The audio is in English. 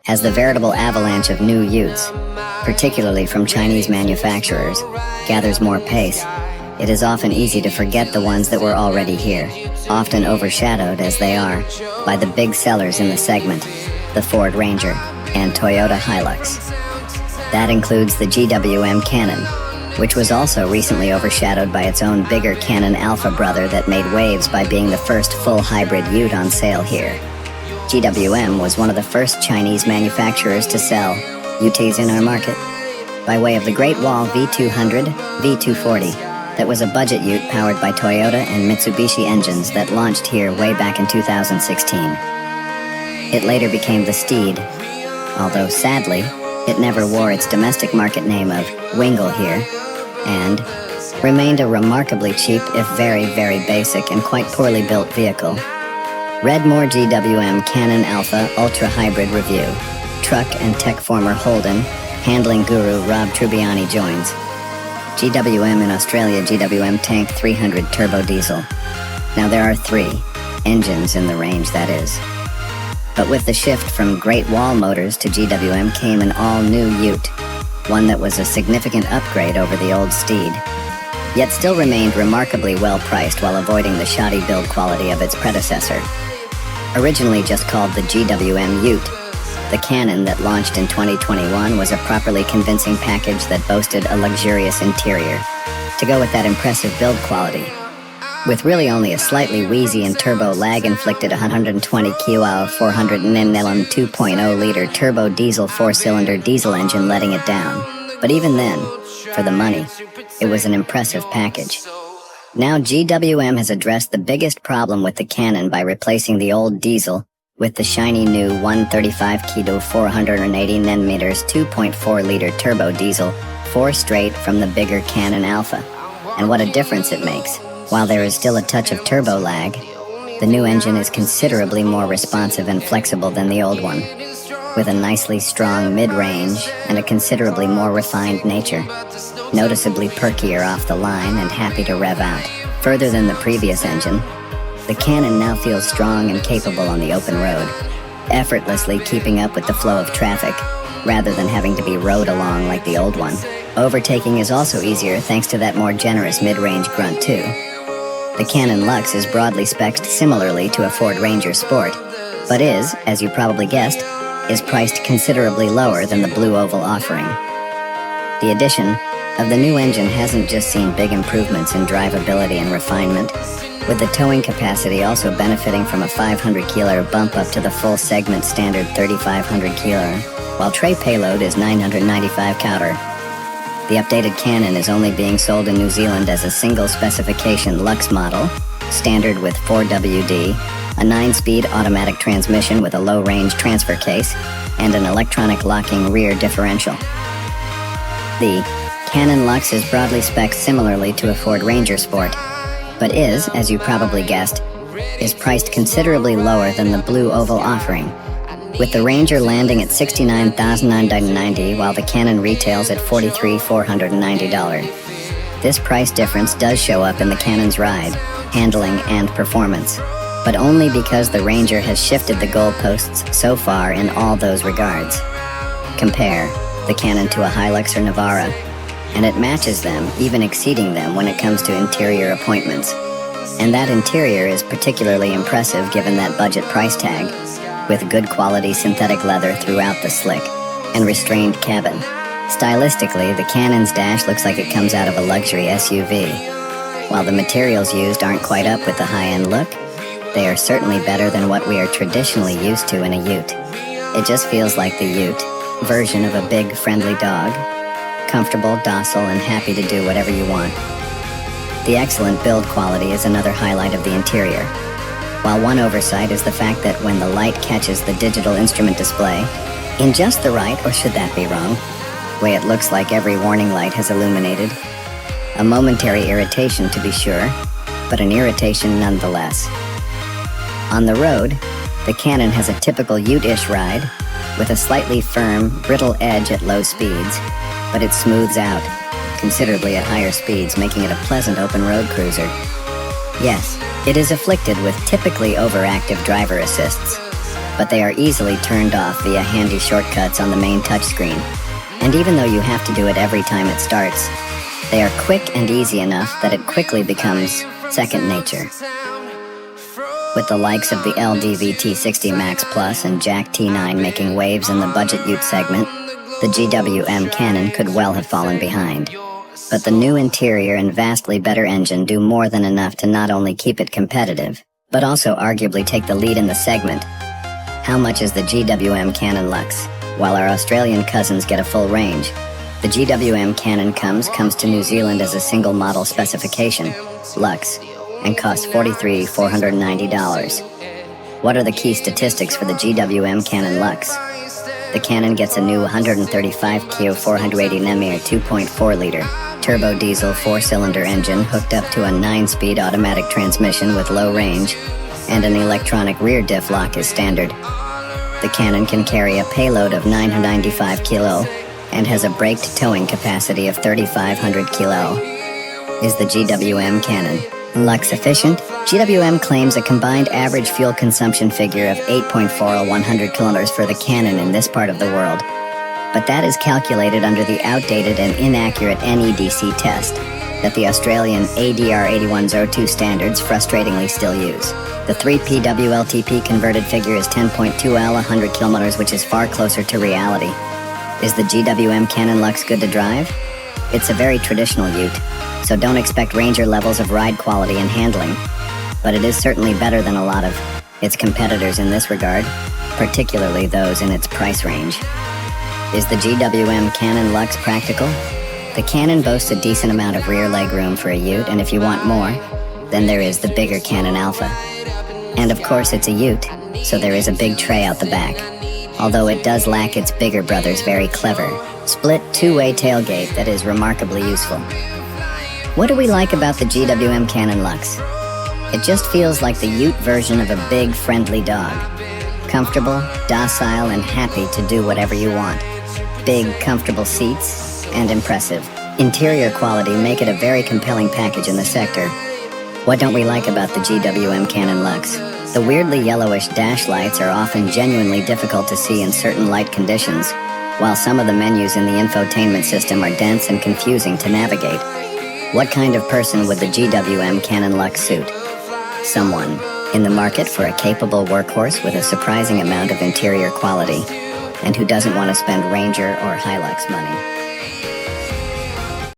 As the veritable avalanche of new utes, particularly from Chinese manufacturers, gathers more pace, it is often easy to forget the ones that were already here, often overshadowed as they are by the big sellers in the segment, the Ford Ranger and Toyota Hilux. That includes the GWM Cannon, which was also recently overshadowed by its own bigger Cannon Alpha brother that made waves by being the first full hybrid ute on sale here. GWM was one of the first Chinese manufacturers to sell UTs in our market, by way of the Great Wall V200, V240, that was a budget ute powered by Toyota and Mitsubishi engines that launched here way back in 2016. It later became the Steed, although sadly, it never wore its domestic market name of Wingle here, and remained a remarkably cheap, if very, very basic and quite poorly built vehicle. Read more GWM Cannon Alpha Ultra Hybrid review. Truck and tech former Holden, handling guru Rob Trubbiani joins. GWM in Australia GWM Tank 300 Turbo Diesel. Now there are 3 engines in the range, that is. But with the shift from Great Wall Motors to GWM came an all-new ute, one that was a significant upgrade over the old Steed, yet still remained remarkably well-priced while avoiding the shoddy build quality of its predecessor. Originally just called the GWM Ute, the Cannon that launched in 2021 was a properly convincing package that boasted a luxurious interior, to go with that impressive build quality. With really only a slightly wheezy and turbo lag-inflicted 120 kW 400 Nm 2.0-liter turbo diesel 4-cylinder diesel engine letting it down. But even then, for the money, it was an impressive package. Now GWM has addressed the biggest problem with the Cannon by replacing the old diesel with the shiny new 135 kW 480 Nm 2.4-liter turbo diesel, 4 straight from the bigger Cannon Alpha. And what a difference it makes. While there is still a touch of turbo lag, the new engine is considerably more responsive and flexible than the old one, with a nicely strong mid-range and a considerably more refined nature, noticeably perkier off the line and happy to rev out. Further than the previous engine, the Cannon now feels strong and capable on the open road, effortlessly keeping up with the flow of traffic, rather than having to be rode along like the old one. Overtaking is also easier thanks to that more generous mid-range grunt too. The Cannon Lux is broadly spec'd similarly to a Ford Ranger Sport, but is, as you probably guessed, is priced considerably lower than the Blue Oval offering. The addition of the new engine hasn't just seen big improvements in drivability and refinement, with the towing capacity also benefiting from a 500 kilo bump up to the full segment standard 3500 kilo, while tray payload is 995 kautor. The updated Cannon is only being sold in New Zealand as a single specification Lux model, standard with 4WD, a 9-speed automatic transmission with a low-range transfer case, and an electronic locking rear differential. The Cannon Lux is broadly spec'd similarly to a Ford Ranger Sport, but is, as you probably guessed, is priced considerably lower than the Blue Oval offering, with the Ranger landing at $69,990 while the Cannon retails at $43,490. This price difference does show up in the Cannon's ride, handling, and performance, but only because the Ranger has shifted the goalposts so far in all those regards. Compare the Cannon to a Hilux or Navara, and it matches them, even exceeding them when it comes to interior appointments. And that interior is particularly impressive given that budget price tag, with good quality synthetic leather throughout the slick and restrained cabin. Stylistically, the Cannon's dash looks like it comes out of a luxury SUV. While the materials used aren't quite up with the high-end look, they are certainly better than what we are traditionally used to in a ute. It just feels like the ute version of a big, friendly dog, comfortable, docile, and happy to do whatever you want. The excellent build quality is another highlight of the interior, while one oversight is the fact that when the light catches the digital instrument display, in just the right, or should that be wrong, way it looks like every warning light has illuminated. A momentary irritation to be sure, but an irritation nonetheless. On the road, the Cannon has a typical ute-ish ride, with a slightly firm, brittle edge at low speeds, but it smooths out considerably at higher speeds, making it a pleasant open road cruiser. Yes, it is afflicted with typically overactive driver assists, but they are easily turned off via handy shortcuts on the main touchscreen. And even though you have to do it every time it starts, they are quick and easy enough that it quickly becomes second nature. With the likes of the LDV-T60 Max Plus and Jack T9 making waves in the budget ute segment, the GWM Canon could well have fallen behind. But the new interior and vastly better engine do more than enough to not only keep it competitive, but also arguably take the lead in the segment. How much is the GWM Canon Lux? While our Australian cousins get a full range, the GWM Canon comes to New Zealand as a single model specification, Lux, and costs $43,490. What are the key statistics for the GWM Canon Lux? The Canon gets a new 135 kilo 480 Nemir 2.4-liter turbo diesel 4-cylinder engine hooked up to a 9-speed automatic transmission with low range, and an electronic rear diff lock is standard. The Canon can carry a payload of 995 kilo and has a braked towing capacity of 3,500 kilo. Is the GWM Canon Lux efficient? GWM claims a combined average fuel consumption figure of 8.4 100 kilometers for the Canon in this part of the world, but that is calculated under the outdated and inaccurate NEDC test that the Australian ADR 8102 standards frustratingly still use. The 3PWLTP converted figure is 10.2L 100 kilometers, which is far closer to reality. Is the GWM Canon Lux good to drive? It's a very traditional ute, so don't expect Ranger levels of ride quality and handling, but it is certainly better than a lot of its competitors in this regard, particularly those in its price range. Is the GWM Canon Lux practical? The Canon boasts a decent amount of rear leg room for a ute, and if you want more, then there is the bigger Canon Alpha. And of course it's a ute, so there is a big tray out the back, although it does lack its bigger brother's very clever, split two-way tailgate that is remarkably useful. What do we like about the GWM Canon Lux? It just feels like the ute version of a big, friendly dog. Comfortable, docile, and happy to do whatever you want. Big, comfortable seats, and impressive interior quality make it a very compelling package in the sector. What don't we like about the GWM Canon Lux? The weirdly yellowish dash lights are often genuinely difficult to see in certain light conditions, while some of the menus in the infotainment system are dense and confusing to navigate. What kind of person would the GWM Canon Lux suit? Someone in the market for a capable workhorse with a surprising amount of interior quality, and who doesn't want to spend Ranger or Hilux money.